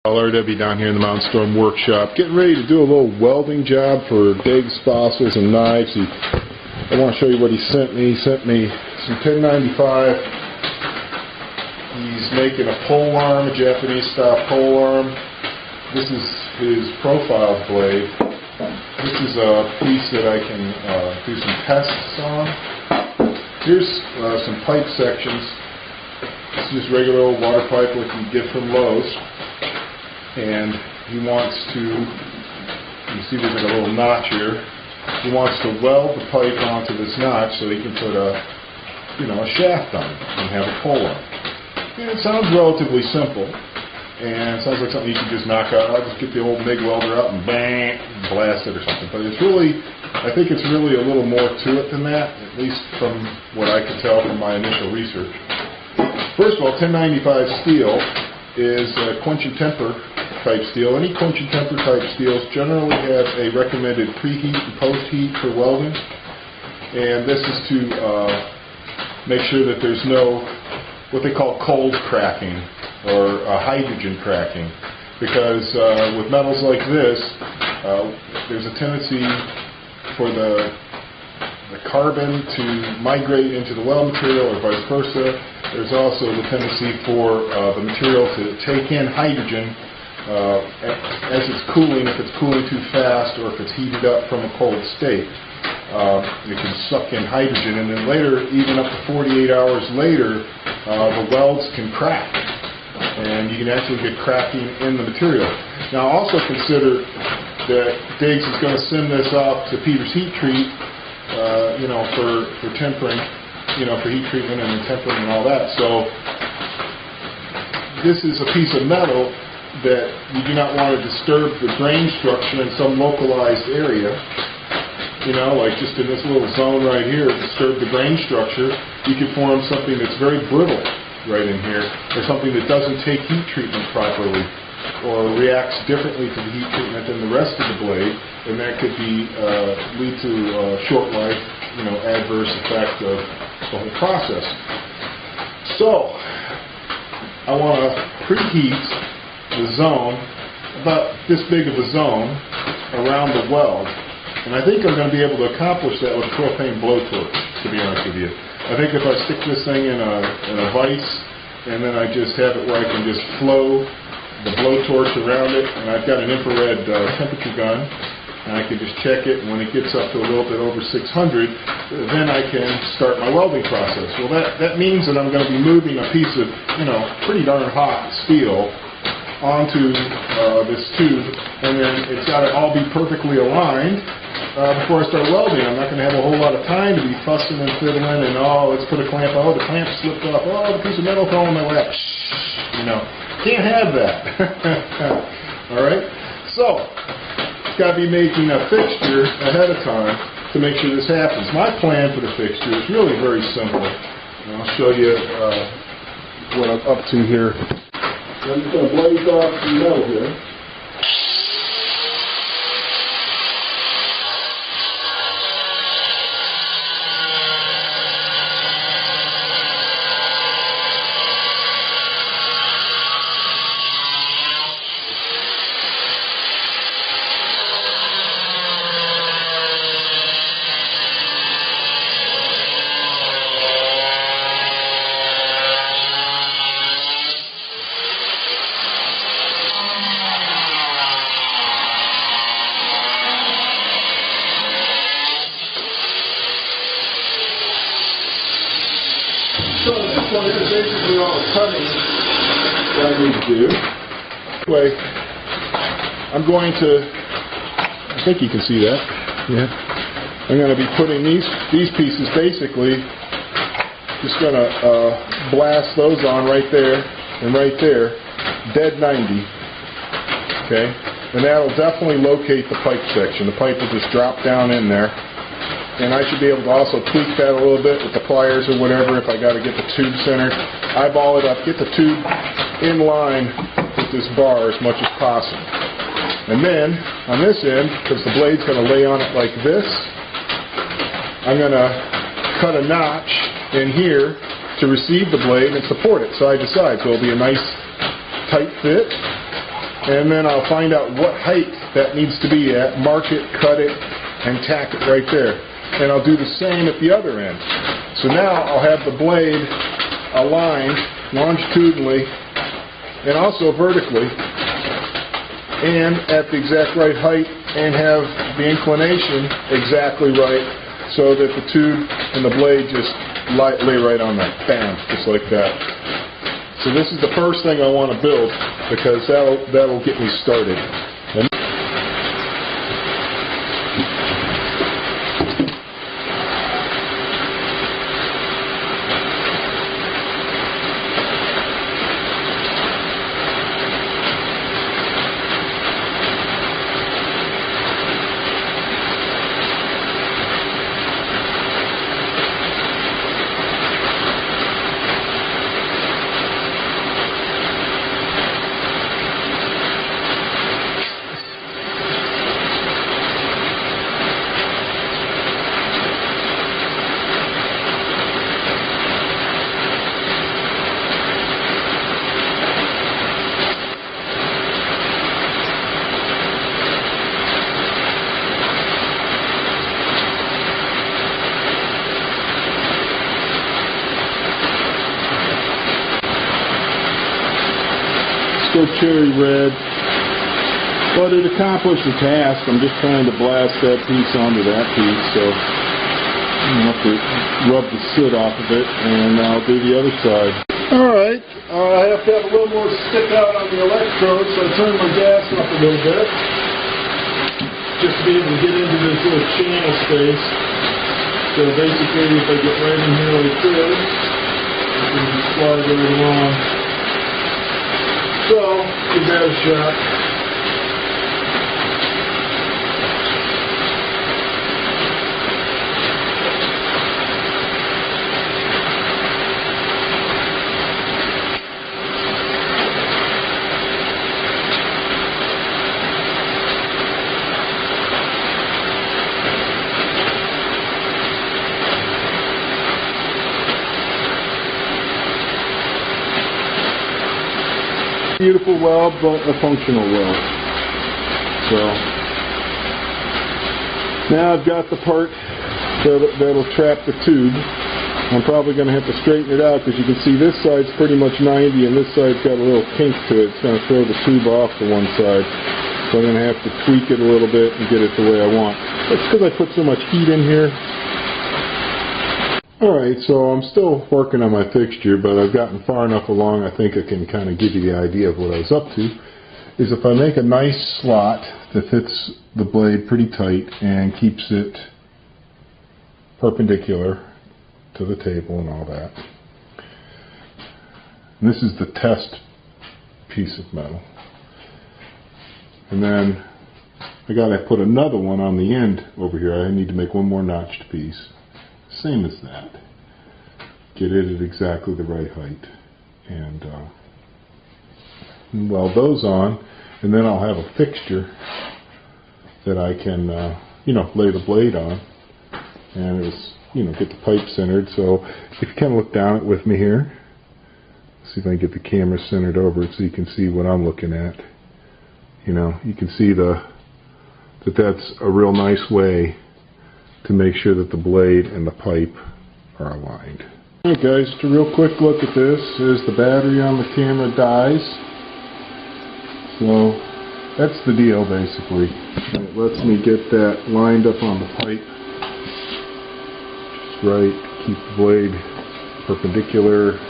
RW down here in the Mountain Storm workshop, getting ready to do a little welding job for Dave's fossils and knives. I want to show you what he sent me. He sent me some 1095. He's making a pole arm, a Japanese style pole arm. This is his profile blade. This is a piece that I can do some tests on. Here's some pipe sections. This is just regular old water pipe like you get from Lowe's. And he wants to, you see there's like a little notch here, he wants to weld the pipe onto this notch so he can put a shaft on it and have a pole on it. And it sounds relatively simple, and it sounds like something you can just knock out. I'll just get the old MIG welder out and bang, blast it or something. But it's really, I think it's really a little more to it than that, at least from what I could tell from my initial research. First of all, 1095 steel is quench and temper type steel. Any quench and temper type steels generally have a recommended preheat and post-heat for welding, and this is to make sure that there's no what they call cold cracking or hydrogen cracking, because with metals like this there's a tendency for the carbon to migrate into the weld material or vice versa. There's also the tendency for the material to take in hydrogen as it's cooling, if it's cooling too fast or if it's heated up from a cold state. It can suck in hydrogen, and then later, even up to 48 hours later, the welds can crack, and you can actually get cracking in the material. Now also consider that Diggs is going to send this off to Peter's Heat Treat, for tempering, for heat treatment and tempering and all that. So this is a piece of metal that you do not want to disturb the grain structure in some localized area, like just in this little zone right here, disturb the grain structure. You can form something that's very brittle right in here, or something that doesn't take heat treatment properly, or reacts differently to the heat treatment than the rest of the blade, and that could be lead to short life, adverse effect of the whole process. So I want to preheat the zone, about this big of a zone, around the weld. And I think I'm going to be able to accomplish that with a propane blowtorch, to be honest with you. I think if I stick this thing in a vise, and then I just have it where I can just flow the blowtorch around it, and I've got an infrared temperature gun, and I can just check it, and when it gets up to a little bit over 600, then I can start my welding process. Well, that means that I'm going to be moving a piece of, pretty darn hot steel onto this tube, and then it's got to all be perfectly aligned before I start welding. I'm not going to have a whole lot of time to be fussing and fiddling and, let's put a clamp, the clamp slipped off, the piece of metal fell in my lap. Can't have that. Alright? So, it's got to be making a fixture ahead of time to make sure this happens. My plan for the fixture is really very simple. And I'll show you what I'm up to here. I'm just going to blaze off some metal here. So this one is basically all the cutting that I need to do. Anyway, I'm going to, I think you can see that, yeah. I'm going to be putting these pieces basically, just going to blast those on right there and right there, dead 90, okay? And that'll definitely locate the pipe section. The pipe will just drop down in there. And I should be able to also tweak that a little bit with the pliers or whatever if I got to get the tube centered. Eyeball it up, get the tube in line with this bar as much as possible. And then, on this end, because the blade's going to lay on it like this, I'm going to cut a notch in here to receive the blade and support it side to side. So it'll be a nice tight fit. and then I'll find out what height that needs to be at, mark it, cut it, and tack it right there. And I'll do the same at the other end. So now I'll have the blade aligned longitudinally and also vertically and at the exact right height, and have the inclination exactly right so that the tube and the blade just lay right on that. Bam, just like that. So this is the first thing I want to build, because that'll get me started. Still cherry red, but it accomplished the task. I'm just trying to blast that piece onto that piece, so I'm going to have to rub the soot off of it, and I'll do the other side. Alright, I have to have a little more stick out on the electrode, so I turn my gas up a little bit, just to be able to get into this little channel space. So basically, if I get right in here like this, I can just slide right along. So, give that a shot. Beautiful weld, but a functional weld. So now I've got the part that'll trap the tube. I'm probably going to have to straighten it out, because you can see this side's pretty much 90 and this side's got a little kink to it. It's going to throw the tube off to one side. So I'm going to have to tweak it a little bit and get it the way I want. That's because I put so much heat in here. Alright, so I'm still working on my fixture, but I've gotten far enough along I think I can kind of give you the idea of what I was up to. Is if I make a nice slot that fits the blade pretty tight and keeps it perpendicular to the table and all that. And this is the test piece of metal. And then I got to put another one on the end over here. I need to make one more notched piece. Same as that. Get it at exactly the right height, and weld those on, and then I'll have a fixture that I can, lay the blade on, and it's, get the pipe centered. So if you kind of look down it with me here, see if I can get the camera centered over it so you can see what I'm looking at. You can see that's a real nice way to make sure that the blade and the pipe are aligned. Alright guys, just a real quick look at this. As the battery on the camera dies. So that's the deal basically. It lets me get that lined up on the pipe just right, keep the blade perpendicular,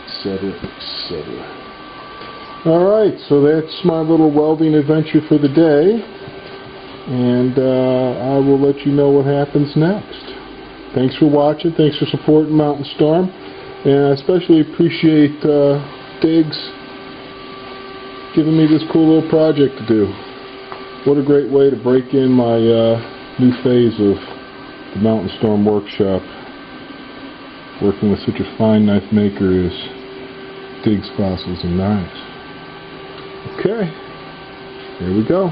etc., etc. Alright, so that's my little welding adventure for the day. And I will let you know what happens next. Thanks for watching. Thanks for supporting Mountain Storm. And I especially appreciate Diggs giving me this cool little project to do. What a great way to break in my new phase of the Mountain Storm workshop. Working with such a fine knife maker as Diggs Fossils and Knives. Okay, here we go.